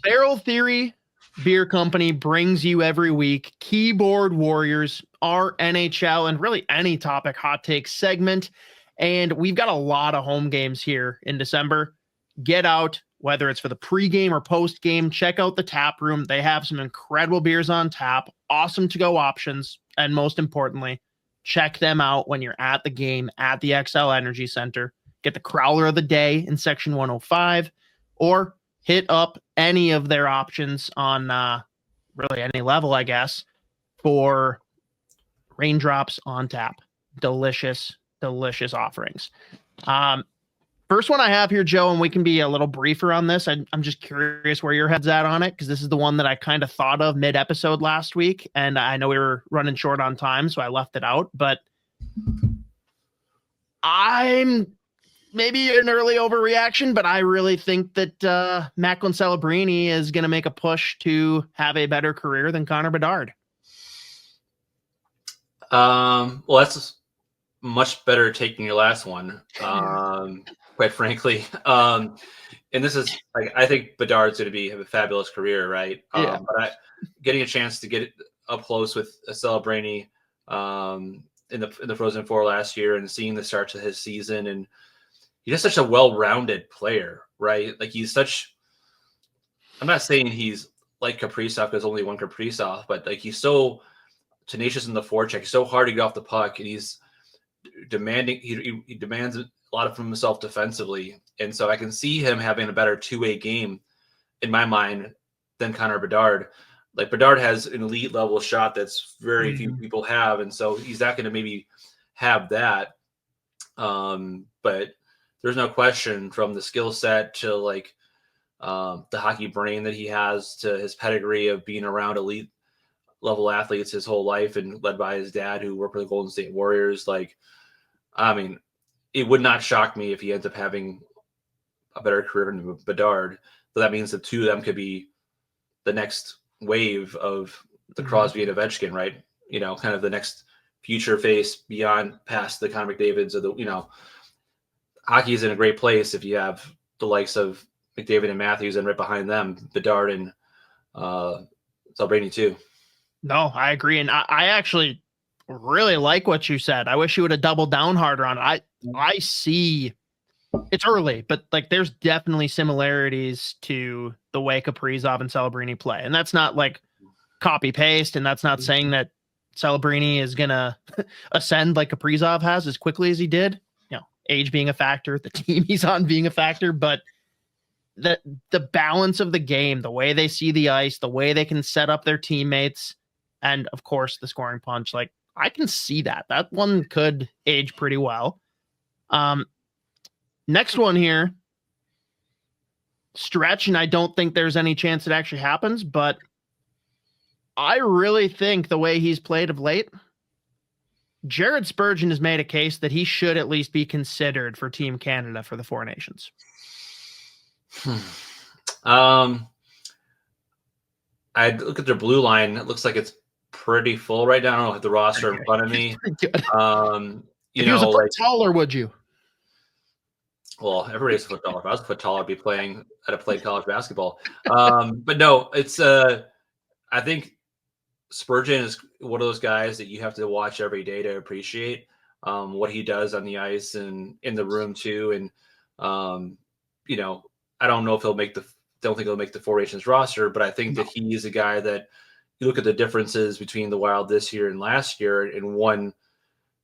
Barrel Theory Beer Company brings you every week Keyboard Warriors, our NHL and really any topic hot takes segment. And we've got a lot of home games here in December. Get out, whether it's for the pregame or postgame, check out the tap room. They have some incredible beers on tap, awesome to go options, and most importantly, check them out when you're at the game at the XL Energy Center. Get the Crowler of the Day in section 105, or hit up any of their options on really any level, I guess, for Raindrops on Tap. Delicious, delicious offerings. First one I have here, Joe, and we can be a little briefer on this. I'm just curious where your head's at on it, because this is the one that I kind of thought of mid-episode last week, and I know we were running short on time, so I left it out, but I'm maybe an early overreaction, but I really think that Macklin Celebrini is going to make a push to have a better career than Connor Bedard. Well, that's much better taking your last one, quite frankly. And this is like, I think Bedard's going to have a fabulous career, right? Yeah. But getting a chance to get up close with Celebrini in the Frozen Four last year and seeing the start to his season, and he's just such a well-rounded player, right? Like I'm not saying he's like Kaprizov, there's only one Kaprizov, but like he's so tenacious in the forecheck. He's so hard to get off the puck, and he's demanding. He demands a lot from himself defensively, and so I can see him having a better two-way game in my mind than Connor Bedard. Like Bedard has an elite level shot that's very few people have, and so he's not going to maybe have that. But there's no question, from the skill set to like the hockey brain that he has, to his pedigree of being around elite level athletes his whole life and led by his dad who worked for the Golden State Warriors. Like, I mean, it would not shock me if he ends up having a better career than Bedard. So that means the two of them could be the next wave of the Crosby and Ovechkin, right? You know, kind of the next future face beyond past the Connor McDavids of the, you know, hockey is in a great place if you have the likes of McDavid and Matthews, and right behind them, Bedard and Celebrini too. No, I agree. And I actually really like what you said. I wish you would have doubled down harder on it. I see it's early, but like there's definitely similarities to the way Kaprizov and Celebrini play. And that's not like copy paste. And that's not saying that Celebrini is going to ascend like Kaprizov has as quickly as he did. You know, age being a factor, the team he's on being a factor, but the balance of the game, the way they see the ice, the way they can set up their teammates, and of course the scoring punch, like I can see that one could age pretty well. Next one here, stretch, and I don't think there's any chance it actually happens, but I really think the way he's played of late, Jared Spurgeon has made a case that he should at least be considered for Team Canada for the Four Nations. I look at their blue line. It looks like it's pretty full right now. I don't have the roster in front of me. If he was a foot taller, would you? Well, everybody's a foot taller. If I was a foot taller, I'd be playing college basketball. But no, it's I think Spurgeon is one of those guys that you have to watch every day to appreciate what he does on the ice and in the room too. And you know, I don't know if don't think he'll make the Four Nations roster, but I think that he is a guy that you look at the differences between the Wild this year and last year, and one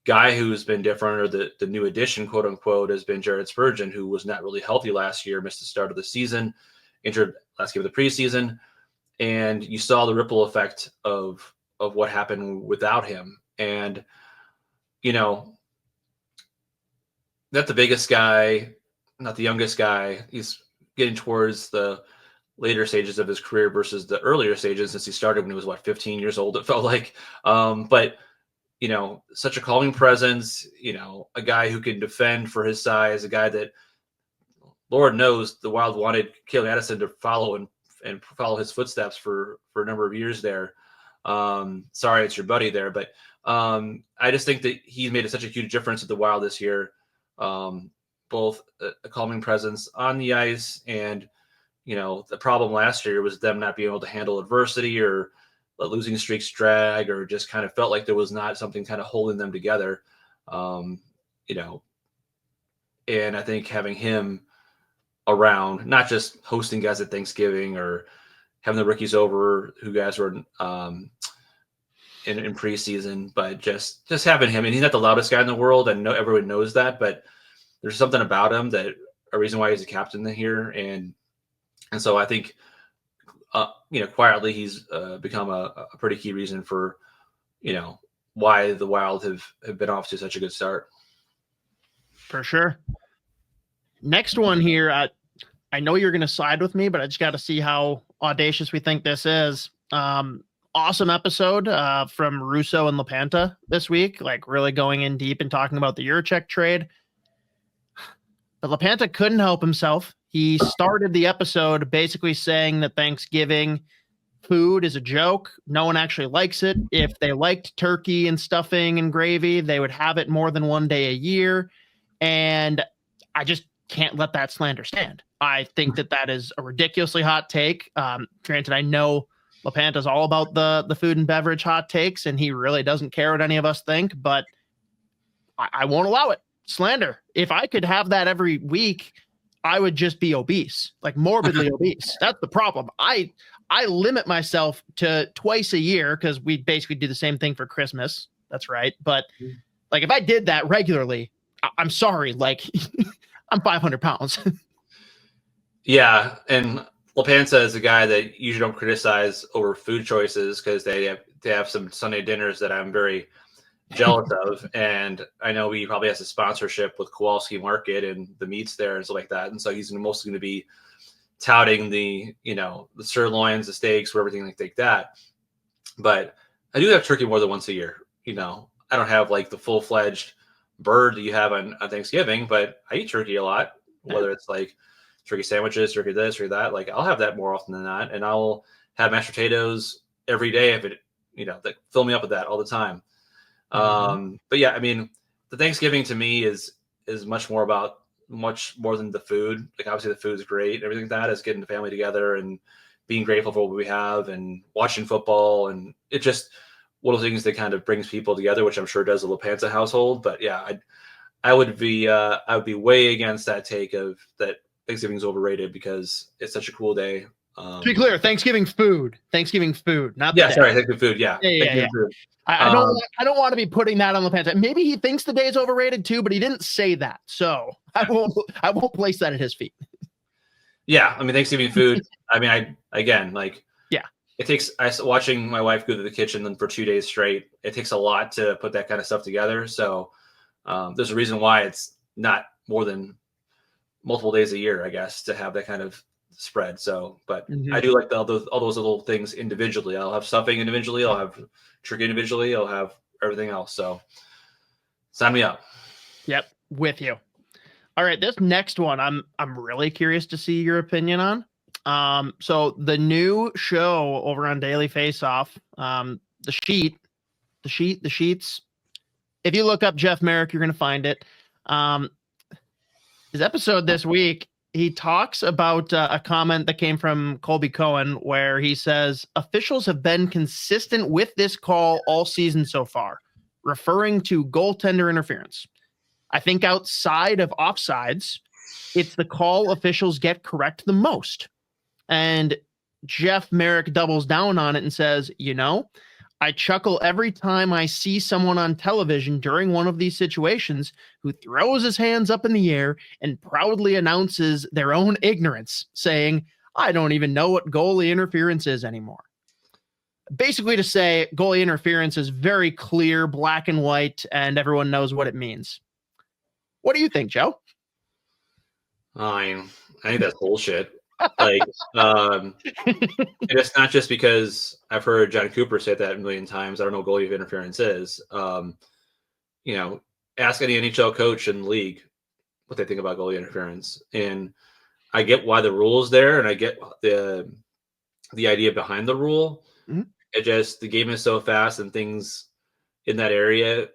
guy who's been different, or the new addition, quote unquote, has been Jared Spurgeon, who was not really healthy last year, missed the start of the season, injured last game of the preseason. And you saw the ripple effect of what happened without him. And, you know, not the biggest guy, not the youngest guy. He's getting towards the later stages of his career versus the earlier stages, since he started when he was 15 years old, it felt like. But you know, such a calming presence, you know, a guy who can defend for his size, a guy that Lord knows the Wild wanted Cale Addison to follow and follow his footsteps for a number of years there. Sorry, it's your buddy there, but I just think that he's made such a huge difference at the Wild this year. Both a calming presence on the ice and the problem last year was them not being able to handle adversity or let losing streaks drag, or just kind of felt like there was not something kind of holding them together. And I think having him around, not just hosting guys at Thanksgiving or having the rookies over who guys were in preseason, but just having him, and he's not the loudest guy in the world. I know everyone knows that, but there's something about him that a reason why he's a captain here. And so I think, quietly he's become a pretty key reason for, why the Wild have been off to such a good start. For sure. Next one here. I know you're going to side with me, but I just got to see how audacious we think this is. Awesome episode from Russo and LaPanta this week, like really going in deep and talking about the Juracek trade. But LaPanta couldn't help himself. He started the episode basically saying that Thanksgiving food is a joke. No one actually likes it. If they liked turkey and stuffing and gravy, they would have it more than one day a year. And I just can't let that slander stand. I think that is a ridiculously hot take. Granted, I know LaPanta's all about the food and beverage hot takes, and he really doesn't care what any of us think, but I won't allow it. Slander. If I could have that every week, I would just be obese, like morbidly obese. That's the problem. I limit myself to twice a year because we basically do the same thing for Christmas. That's right. But like if I did that regularly, I'm sorry, like I'm 500 pounds. Yeah. And LaPanta is a guy that usually don't criticize over food choices because they have some Sunday dinners that I'm very jealous of. And I know he probably has a sponsorship with Kowalski Market and the meats there and stuff like that. And so he's mostly going to be touting the sirloins, the steaks, or everything like that. But I do have turkey more than once a year. I don't have like the full-fledged bird that you have on Thanksgiving, but I eat turkey a lot, whether it's like turkey sandwiches, turkey this, or that. Like I'll have that more often than not. And I'll have mashed potatoes every day if it, that fill me up with that all the time. But yeah, I mean, the Thanksgiving to me is much more than the food. Like obviously the food's great. Everything that is getting the family together and being grateful for what we have and watching football. And it's just one of the things that kind of brings people together, which I'm sure does the LaPanta household. But yeah, I would be way against that take of that Thanksgiving is overrated because it's such a cool day. To be clear, Thanksgiving food, not the day. Sorry, Thanksgiving food. Yeah. Food. I don't want to be putting that on LaPanta. Maybe he thinks the day is overrated too, but he didn't say that, so I won't place that at his feet. Yeah, I mean Thanksgiving food. I mean, it takes watching my wife go to the kitchen for 2 days straight. It takes a lot to put that kind of stuff together. So there's a reason why it's not more than multiple days a year, I guess, to have that kind of spread. So, but I do like all those little things individually. I'll have stuffing individually. I'll have turkey individually. I'll have everything else. So sign me up. Yep. With you. All right. This next one, I'm really curious to see your opinion on. So the new show over on Daily Faceoff, the sheets. If you look up Jeff Marek, you're going to find it. His episode this week, he talks about a comment that came from Colby Cohen where he says, officials have been consistent with this call all season so far, referring to goaltender interference. I think outside of offsides, it's the call officials get correct the most. And Jeff Marek doubles down on it and says, I chuckle every time I see someone on television during one of these situations who throws his hands up in the air and proudly announces their own ignorance, saying, I don't even know what goalie interference is anymore. Basically to say goalie interference is very clear, black and white, and everyone knows what it means. What do you think, Joe? I think that's bullshit. Like, and it's not just because I've heard John Cooper say that a million times. I don't know what goalie interference is. Ask any NHL coach in the league what they think about goalie interference. And I get why the rule is there, and I get the idea behind the rule. Mm-hmm. It just, the game is so fast and things in that area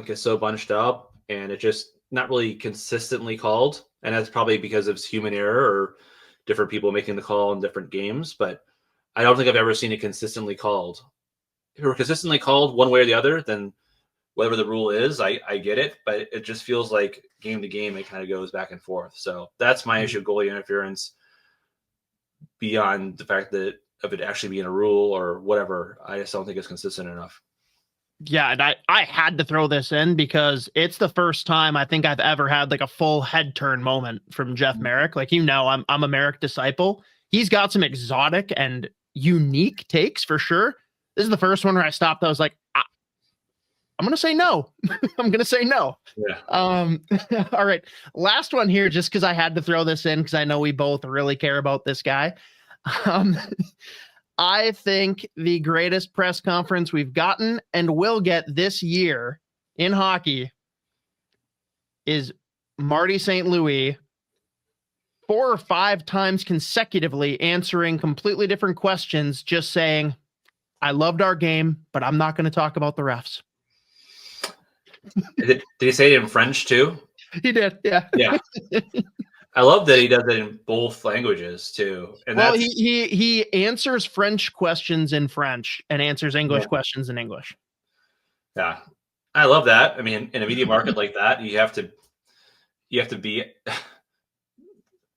get so bunched up, and it just not really consistently called. And that's probably because of human error or different people making the call in different games, but I don't think I've ever seen it consistently called. If it were consistently called one way or the other, then whatever the rule is, I get it, but it just feels like game to game, it kind of goes back and forth. So that's my issue of goalie interference, beyond the fact that of it actually being a rule or whatever. I just don't think it's consistent enough. Yeah, and I had to throw this in because it's the first time I think I've ever had like a full head turn moment from Jeff Marek. Like, I'm a Marek disciple. He's got some exotic and unique takes for sure. This is the first one where I stopped. I was like, I'm going to say no. I'm going to say no. Yeah. All right. Last one here, just because I had to throw this in because I know we both really care about this guy. I think the greatest press conference we've gotten and will get this year in hockey is Marty St. Louis 4 or 5 times consecutively answering completely different questions, just saying, I loved our game, but I'm not going to talk about the refs. Did he say it in French too? He did, yeah. Yeah. I love that he does it in both languages too. And well, he answers French questions in French and answers English questions in English. Yeah, I love that. I mean, in a media market like that, you have to be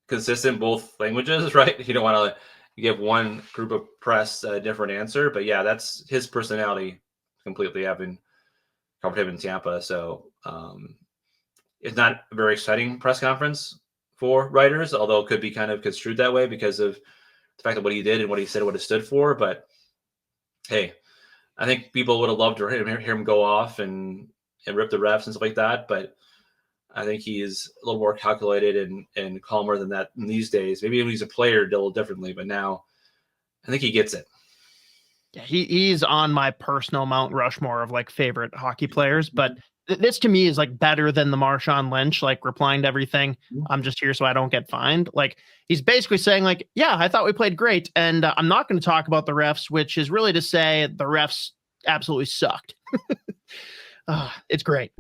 consistent both languages, right? You don't want to give one group of press a different answer. But yeah, that's his personality completely. Having covered him in Tampa, so it's not a very exciting press conference for writers, although it could be kind of construed that way because of the fact that what he did and what he said, what it stood for. But hey, I think people would have loved to hear him go off and rip the refs and stuff like that. But I think he's a little more calculated and calmer than that in these days. Maybe when he's a player, did a little differently, but now I think he gets it. Yeah, he's on my personal Mount Rushmore of like favorite hockey players, but this to me is like better than the Marshawn Lynch, like replying to everything. I'm just here so I don't get fined. Like he's basically saying like, yeah, I thought we played great. And I'm not going to talk about the refs, which is really to say the refs absolutely sucked. It's great.